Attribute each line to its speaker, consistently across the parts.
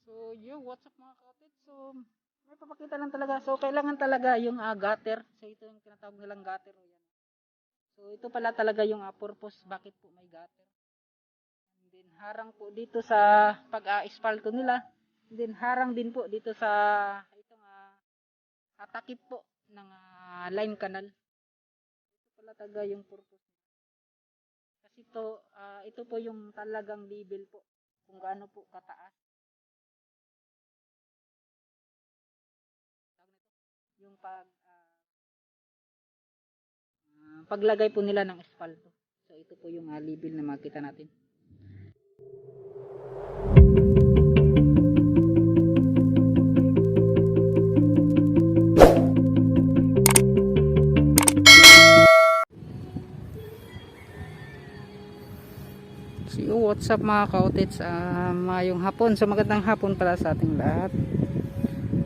Speaker 1: So, what's up mga kapatid? So, may papakita lang talaga. So, kailangan talaga yung gutter. So, ito yung tinatawag nilang gutter. O, yan. So, ito pala talaga yung purpose bakit po may gutter. And then, harang po dito sa pag-asphalto nila. And then, harang din po dito sa itong takip po ng line canal. Ito pala talaga yung purpose. Kasi ito po yung talagang level po. Kung gaano po kataas. Yung paglagay po nila ng espalto. So ito po yung level na makita natin. So what's up mga kautits, mayong hapon. So magandang hapon pala sa ating lahat.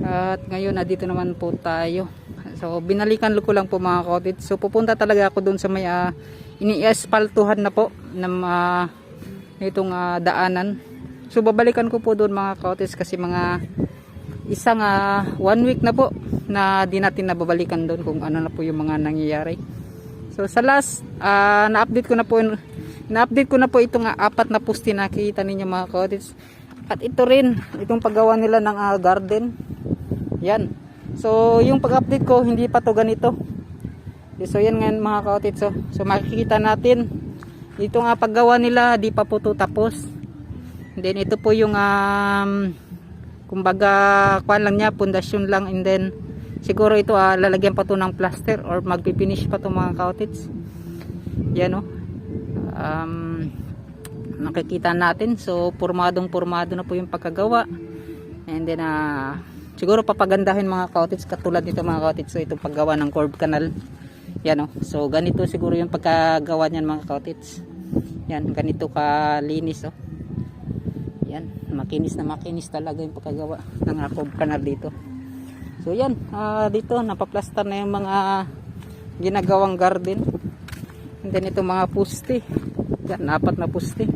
Speaker 1: At ngayon dito naman po tayo. So binalikan ko lang po mga kautits. So pupunta talaga ako doon sa may ini-espaltuhan na po ng itong daanan. So babalikan ko po doon mga kautits kasi mga isang 1 week na po na di natin nababalikan doon kung ano na po yung mga nangyayari. So sa last na-update ko na po itong 4 na poste na nakikita ninyo mga kautits. At ito rin itong paggawa nila ng garden. Yan. So yung pag-update ko hindi pa to ganito. So yan ngayon mga kautits. So makikita natin itong paggawa nila di pa po to tapos. And then ito po yung kumbaga kuan lang niya, pundasyon lang, and then siguro ito lalagyan pa to ng plaster or magpipinish pa to mga kautits. Yan nakikita natin. So pormado na po yung pagkagawa. And then siguro papagandahin mga kautits katulad nito mga kautits. So itong paggawa ng curb canal. Yan so ganito siguro yung pagkagawa niyan mga kautits. Yan, ganito kalinis Yan, makinis talaga yung pagkagawa ng curb canal dito. So yan, dito napaplastar na yung mga ginagawang garden. And then itong mga poste. Yan, 4 na poste.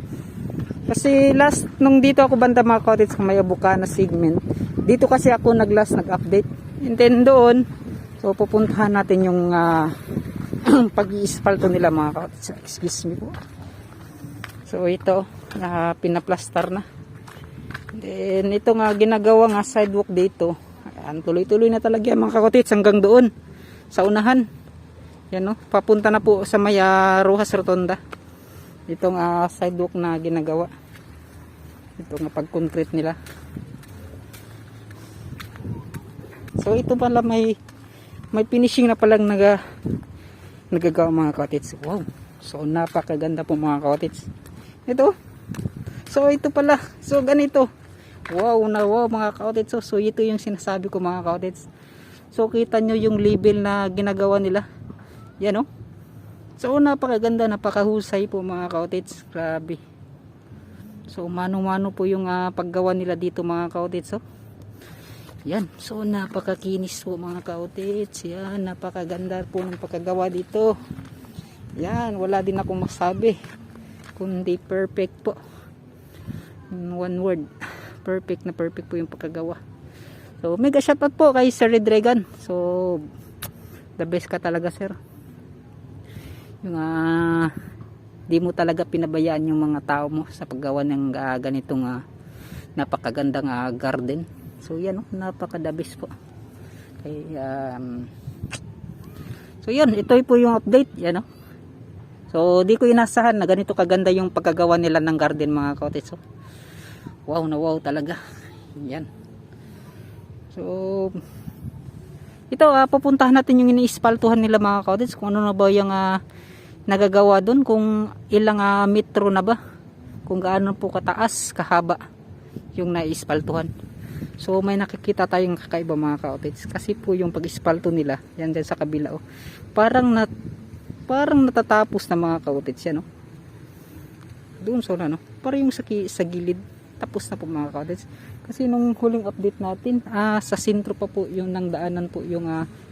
Speaker 1: Kasi last nung dito ako banda mga kautits kung may Abukana segment. Dito kasi ako nag-update. And then doon, so pupuntahan natin yung pag-iispalto nila mga kautits. Excuse me po. So ito, pinaplastar na. Then ito ginagawa sidewalk dito. Ayan, tuloy-tuloy na talaga mga kautits hanggang doon sa unahan. Yan papunta na po sa may Rojas Rotonda. Itong sidewalk na ginagawa. Ito pag-concrete nila. So ito pala may finishing na palang nagagawa mga kautits. Wow. So napakaganda po mga kautits. Ito. So ito pala. So ganito. Wow mga kautits. So ito yung sinasabi ko mga kautits. So kita nyo yung level na ginagawa nila. Yan So napakaganda, napakahusay po mga kautits. Grabe. So mano-mano po yung paggawa nila dito mga kautits. Yan. So napakakinis po mga kautits. Yan, napakaganda po ng pagkagawa dito. Yan, wala din akong masabi kundi perfect po. In one word, perfect na perfect po yung pagkagawa. So mega shoutout po kay Sir Red Regan. So the best ka talaga sir. Yung di mo talaga pinabayaan yung mga tao mo sa paggawa ng ganitong napakagandang garden. So yan napakadabis po. Okay, so yan, ito po yung update yan So di ko inasahan na ganito kaganda yung pagkagawa nila ng garden mga kautits. So, wow na wow talaga. Yan. So ito pupuntahan natin yung iniispaltuhan nila mga kautits kung ano na ba yung nagagawa doon, kung ilang metro na ba, kung gaano po kataas, kahaba yung naispaltuhan. So may nakikita tayong kakaiba mga kautits kasi po yung pag-ispalto nila yan dyan sa kabila parang natatapos na mga kautits yan doon parang yung sa gilid tapos na po mga kautits kasi nung huling update natin sa sentro pa po yung ng daanan po yung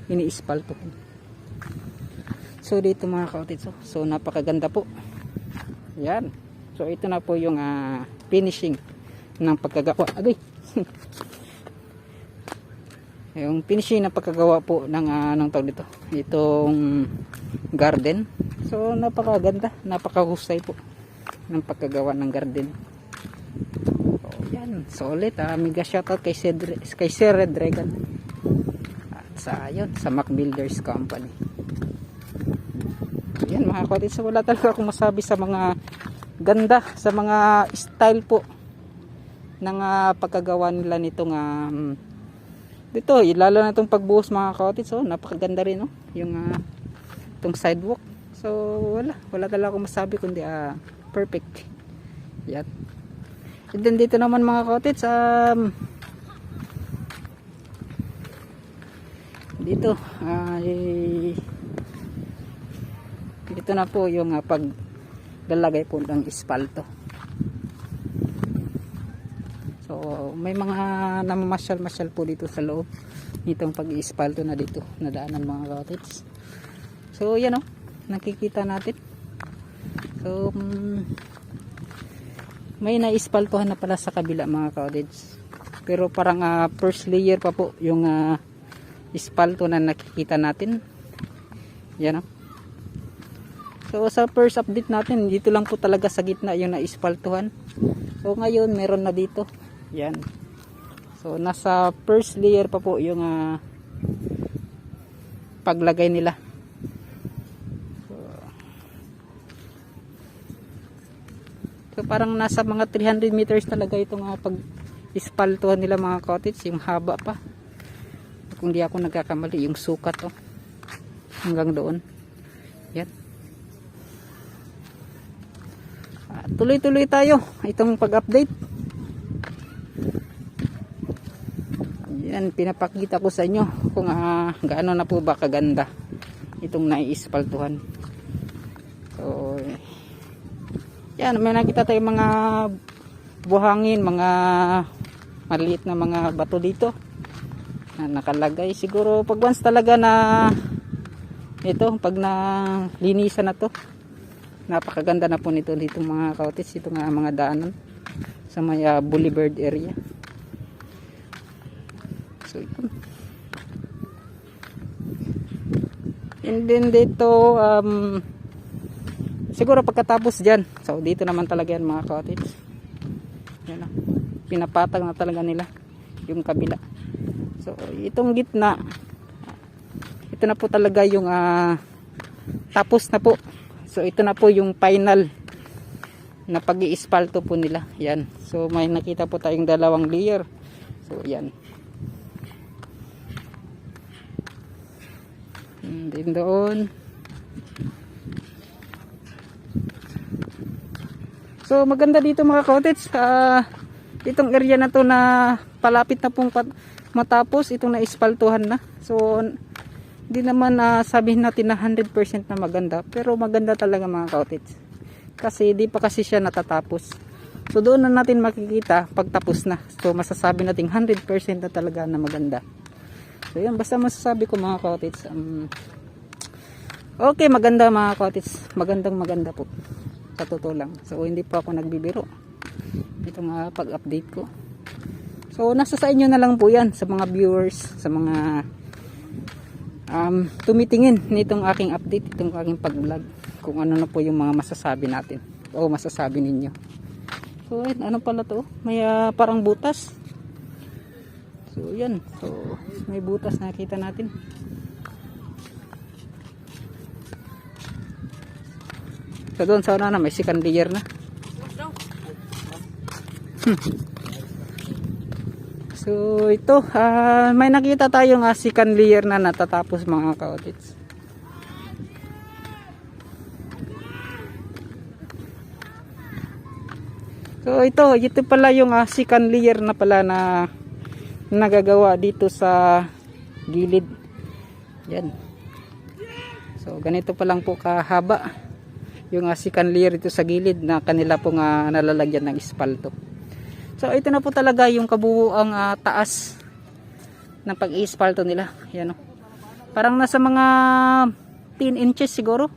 Speaker 1: iniispalto. So dito mga kautits so napakaganda po yan. So ito na po yung finishing ng pagkagawa. Agay, Yung finishing na pagkagawa po ng anong tawag dito, itong garden. So napakaganda, napakahusay po ng pagkagawa ng garden. So yan, solid. Mega shoutout kay Sir Red Dragon at sa Mac Builders Company. Yan mga kapatid, so wala talaga akong masabi sa mga ganda, sa mga style po ng pagkagawa nila nitong dito, lalo na itong pagbuhos mga kapatid. So napakaganda rin, no? Yung itong sidewalk. So wala talaga akong masabi kundi perfect. Yan. And then dito naman mga kapatid, dito dito na po yung paglalagay po ng espalto. So may mga namamasyal-masyal po dito sa loob nitong pag-iespalto na dito nadaanan mga kapatids. So yan, nakikita natin. So may naispaltohan na pala sa kabila mga kapatids, pero parang first layer pa po yung espalto na nakikita natin. Yan, so sa first update natin, dito lang po talaga sa gitna yung naispaltuhan. So ngayon meron na dito. Yan. So nasa first layer pa po yung paglagay nila. So parang nasa mga 300 meters talaga itong pag-ispaltuhan nila mga cottage, yung haba pa. Kung di ako nagkakamali, yung sukat hanggang doon. Yan. Tuloy-tuloy tayo itong pag-update. Yan, pinapakita ko sa inyo kung gaano na po ba kaganda itong naiispaltuhan. So yan, may nakita tayong mga buhangin, mga maliit na mga bato dito na nakalagay. Siguro pag once talaga na ito, pag nalinisan na to, napakaganda na po nito dito mga kautis, ito nga mga daanan sa may Boulevard area. So ito. And then dito siguro pagkatapos dyan, so dito naman talaga yan mga cottage. Yan, pinapatag na talaga nila yung kabila. So itong gitna, ito na po talaga yung tapos na po. So ito na po yung final na pag-iispalto po nila. Yan, so may nakita po tayong dalawang layer. So yan, and then doon. So maganda dito mga cottage, itong area na to na palapit na pong matapos itong naispaltuhan na. So hindi naman sabihin natin na 100% na maganda, pero maganda talaga mga cottage kasi di pa kasi siya natatapos. So doon na natin makikita pag tapos na. So masasabi natin 100% na talaga na maganda. So yan, basta masasabi ko mga cottage, okay, maganda mga cottage, maganda po sa totoo lang. So hindi pa ako nagbibiro itong pag-update ko. So nasa sa inyo na lang po yan, sa mga viewers, sa mga tumitingin nitong aking update, itong aking pag-vlog, kung ano na po yung mga masasabi natin o masasabi ninyo. So ano pala to, may parang butas. So yan, so may butas na nakita natin. So doon sa una na may second layer na. So ito, may nakita tayong second layer na natatapos mga cottage. So ito pala yung second layer na pala na nagagawa dito sa gilid. Yan. So ganito pa lang po kahaba yung second layer ito sa gilid na kanila pong nalalagyan ng espalto. So ito na po talaga yung kabuuang taas ng pag-iespalto nila. Yan, parang nasa mga 10 inches siguro,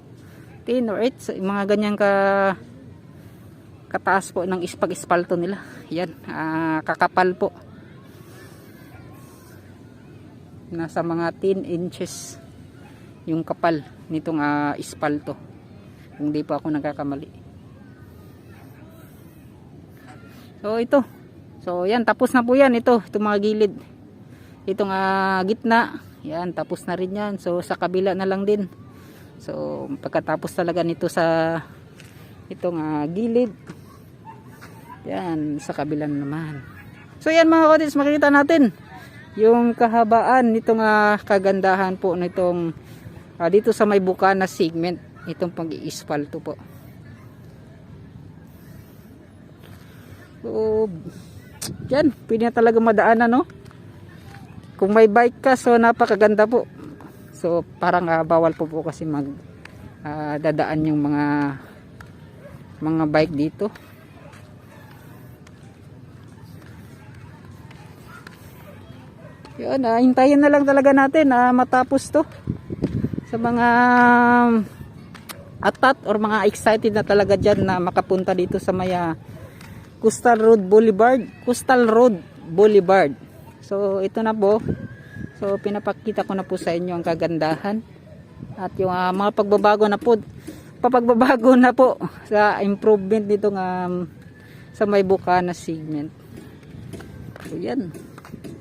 Speaker 1: 10 or 8, so, mga ganyang kataas po ng pag-iespalto nila. Yan, kakapal po nasa mga 10 inches yung kapal nitong espalto, kung di pa ako nagkakamali. So ito, so yan, tapos na po yan. Itong mga gilid, itong gitna, yan, tapos na rin yan. So sa kabila na lang din. So pagkatapos talaga nito sa itong gilid, yan, sa kabila naman. So yan mga kotis, makikita natin yung kahabaan nitong kagandahan po nitong dito sa may Bukana segment, itong pag-iispalto po. So yan, pwede na talaga madaanan, no? Kung may bike ka, so napakaganda po. So parang bawal po kasi mag dadaan yung mga bike dito. Yun, hintayin na lang talaga natin matapos to. Sa mga atat or mga excited na talaga dyan na makapunta dito sa may Coastal Road Boulevard. So ito na po. So pinapakita ko na po sa inyo ang kagandahan at yung mga pagbabago na po sa improvement dito sa may Bukana segment. So yan.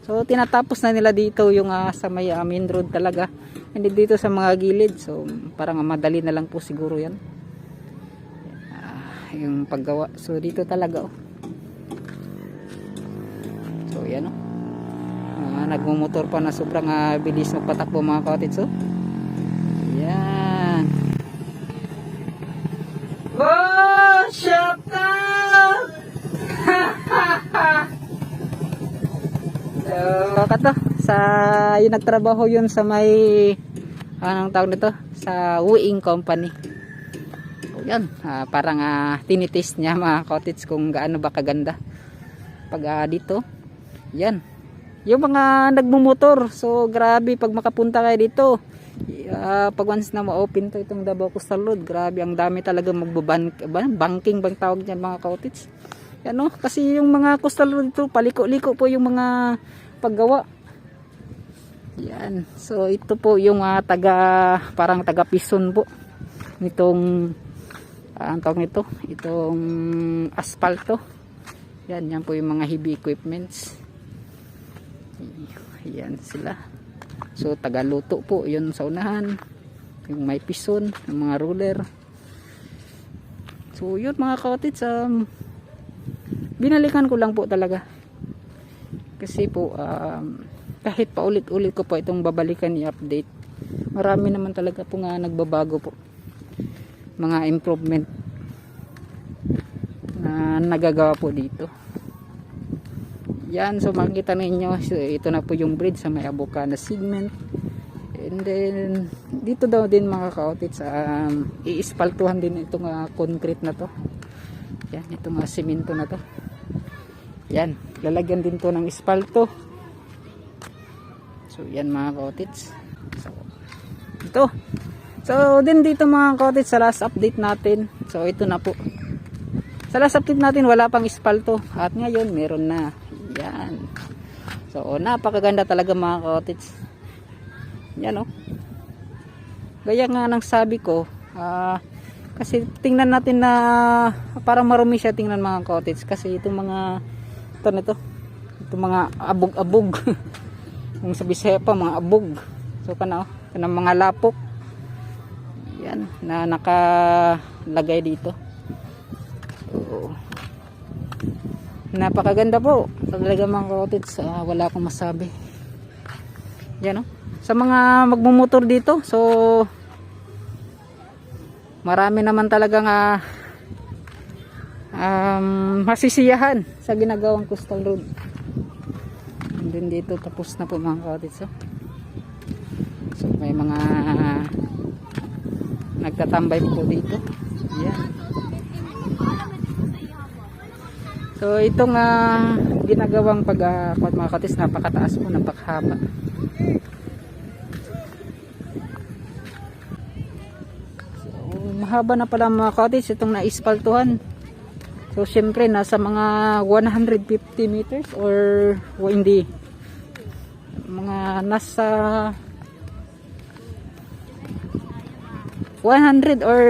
Speaker 1: So tinatapos na nila dito yung sa may main road talaga. Hindi dito sa mga gilid. So parang madali na lang po siguro yan. Yung paggawa. So dito talaga So yan nagmumotor pa na sobrang bilis magpatakbo mga ka-kotits. Yan. Oh, shut up! So kato, sa yung nagtrabaho yun sa may anong tawag nito, sa Wooing Company. So yan, parang tinitest niya mga ka-kotits kung gaano ba kaganda pag dito. Yan, yung mga nagmumotor, so grabe pag makapunta kayo dito, pag once na ma-open to itong Davao Coastal Road, grabe ang dami talaga banking bang tawag niyan mga ka-kotits. Yan kasi yung mga coastal road dito, paliko-liko po yung mga paggawa. Yan, so ito po yung parang taga pison po nitong ang tawag nito, itong asfalto. Yan po yung mga heavy equipments. Yan sila. So tagaluto po yun sa unahan, yung may pison, yung mga roller. So yun mga ka-kotits, binalikan ko lang po talaga kasi po kahit pa ulit-ulit ko po itong babalikan i-update, marami naman talaga po nagbabago po, mga improvement na nagagawa po dito. Yan, so makikita ninyo, so ito na po yung bridge sa may Bukana segment. And then dito daw din mga ka-kotits, iispaltuhan din itong concrete na to. Yan, itong semento na to. Yan, lalagyan din to ng espalto. So yan mga ka-kotits. So ito. So din dito mga ka-kotits, sa last update natin. So ito na po. Sa last update natin wala pang espalto, at ngayon meron na. Yan. So napakaganda talaga mga ka-kotits. Yan Gaya nga ng sabi ko, kasi tingnan natin na parang marumi siya tingnan mga ka-kotits, kasi itong mga itong mga abog-abog kung sa Bisaya pa mga abog, so kanang mga lapok yan na nakalagay dito. So napakaganda po talaga mga ka-kotits, wala akong masabi. Yan sa mga magmumotor dito, so marami naman talagang masisiyahan sa ginagawang coastal road. And then dito tapos na po mga ka-kotits. So may mga nagtatambay po dito. Yan. So itong ginagawang mga ka-kotits, napakataas po, napakahaba. Mahaba na pala mga ka-kotits itong naispaltuhan. So syempre nasa mga 150 meters or hindi mga nasa 100 or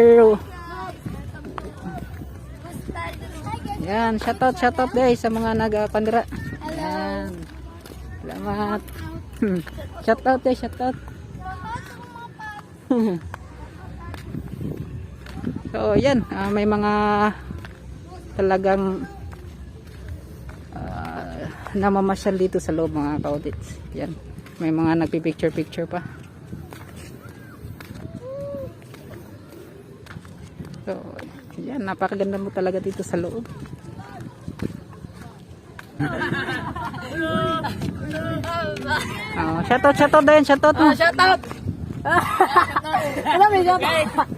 Speaker 1: yan, shoutout guys sa mga nag-pandira. Yan. Salamat. Shoutout guys, shoutout. So yan, may mga talagang namamasyal dito sa loob mga kautits. Yan, may mga nagpipicture pa. So yan, napakaganda mo talaga dito sa loob. Shoutout din, shoutout mo.
Speaker 2: Shoutout! Alam mo, shoutout!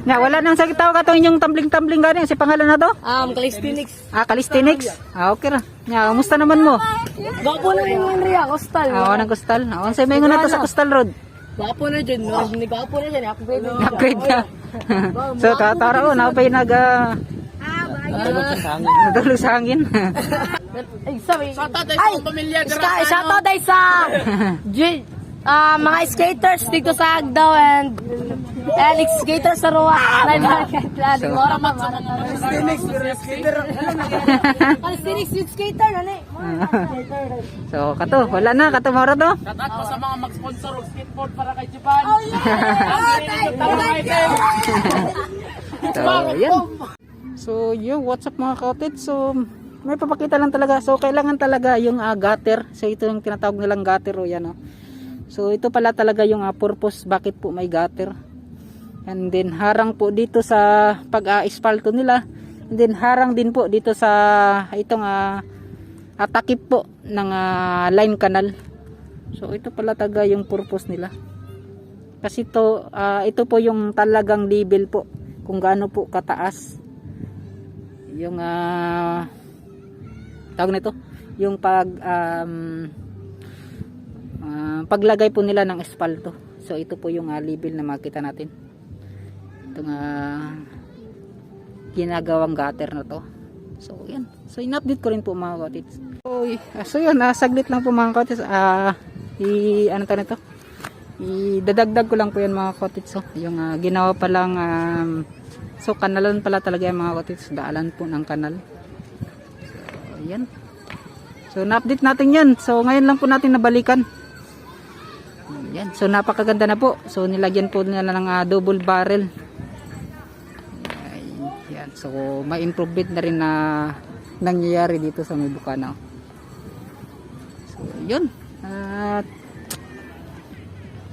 Speaker 1: Nya, wala nang sakit tao ka to inyong tumbling-tumbling gani si pangalan na to?
Speaker 2: Calisthenics.
Speaker 1: Calisthenics. Okay ra. Nya, kumusta naman mo?
Speaker 2: Gapo na yung Andrea, Coastal.
Speaker 1: Nang Coastal. Unsay may na to sa Coastal Road?
Speaker 2: Gapo na dyan. Gapo na dyan. Upgrade na.
Speaker 1: Upgrade na. So, tara na pa nag natulog sa hangin.
Speaker 2: Ay, sabi. Shoutout ay sa mga skaters dito sa Agdao and skaters sa Roa. Calisthenics youth skater.
Speaker 1: So, kato, wala na, kato moro to.
Speaker 2: Shoutout po sa mga mag-sponsor of skateboard para kay Japan.
Speaker 1: So, yan. So, yung what's up mga kautit. So, may papakita lang talaga. So, kailangan talaga yung gutter. So, ito yung tinatawag nilang gutter o yan o. So, ito pala talaga yung purpose bakit po may gutter. And then, harang po dito sa pag-asphalto nila. And then, harang din po dito sa itong takip po ng line canal. So, ito pala talaga yung purpose nila. Kasi ito po yung talagang level po. Kung gaano po kataas. Yung tawag nito. Yung paglagay po nila ng espalto. So ito po yung level na makita natin. Itong ginagawang gutter na to. So yan. So in-update ko rin po mga kautits. So yun, saglit lang po mga kautits. Ano to nito? Idadagdag ko lang po yan mga kautits. So yung ginawa pa lang so kanalan pala talaga yung mga kautits. Daalan po ng kanal. So yan. So na-update natin yan. So ngayon lang po natin nabalikan. Yan. So napakaganda na po. So nilagyan po nila ng double barrel. Yan. So may improvement na rin na nangyayari dito sa may Bukana. So yun. At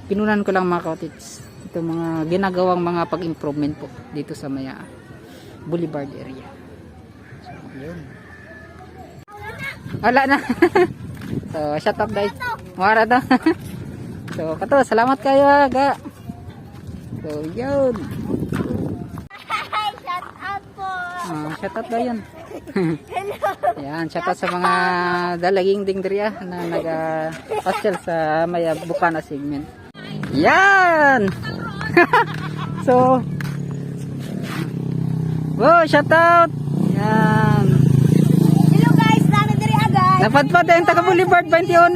Speaker 1: pinunan ko lang mga kautits. Ito mga ginagawang mga pag-improvement po dito sa may Boulevard area. So yun. Wala na. So shut up guys. Mara to. So, kato, salamat kayo, ga. So, yun.
Speaker 3: Shout out po.
Speaker 1: Shout out ba yun? Yan, shout out sa mga dalaging dingdriya na nag-pastel sa may Bukana segment. Yan! So, wow, shout out! Yan.
Speaker 3: Hello guys, namin diri agay.
Speaker 1: Napadpad yung taga Boulevard 21.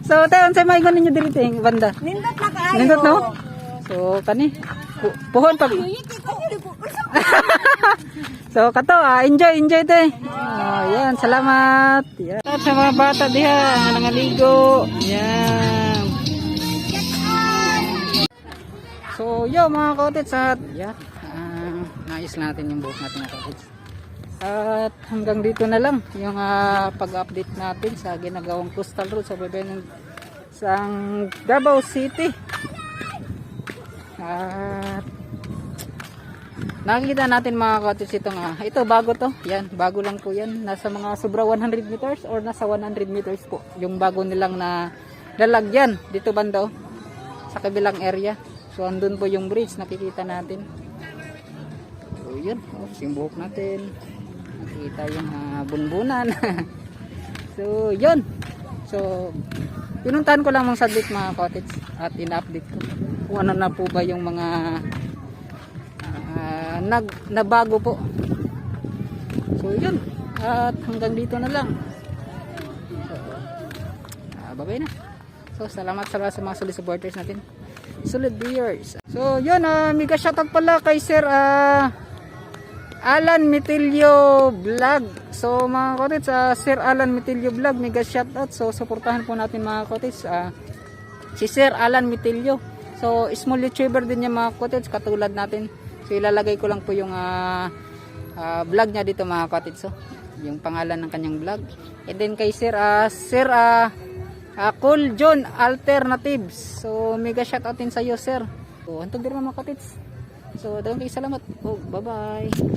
Speaker 1: So, tayo, sa mga ninyo dito yung banda.
Speaker 3: Nindot na kaayo.
Speaker 1: Nindot, no? So, kani, puhon pag... So, kato, enjoy to eh. Yan, salamat. Yan. Sa mga bata diha, nangaligo. Yan. So, yo mga kautits at yan. Nais natin yung buhok natin mga kautits. At hanggang dito na lang yung pag-update natin sa ginagawang coastal road sa Bebenang sa Davao City. At nakikita natin mga kautits itong ito bago to. Yan, bago lang po yan. Nasa mga sobra 100 meters or nasa 100 meters po. Yung bago nilang na lalagyan dito banda sa kabilang area. So andun po yung bridge nakikita natin. So yun, yung buhok natin. Nakita yung bunbunan. So yun. So pinuntahan ko lang mga saglit mga kautits at ina-update ko kung ano na po ba yung mga nabago po. So yun. At hanggang dito na lang. So, bye-bye na. So, salamat sa mga solid supporters natin. Solid viewers. So, yun, mega shoutout pala kay Sir Alan Metilio Vlog. So, mga kotis, Sir Alan Metilio Vlog, mega shoutout. So, suportahan po natin mga kotis. Si Sir Alan Metilio. So, small YouTuber din niya mga kotis, katulad natin. So, ilalagay ko lang po yung vlog niya dito mga kotis. So, yung pangalan ng kanyang vlog. And then kay Sir Cool John Alternatives. So mega shoutout din sa iyo sir. So hantod din mga katits. So daghang kay salamat. Oh, bye bye.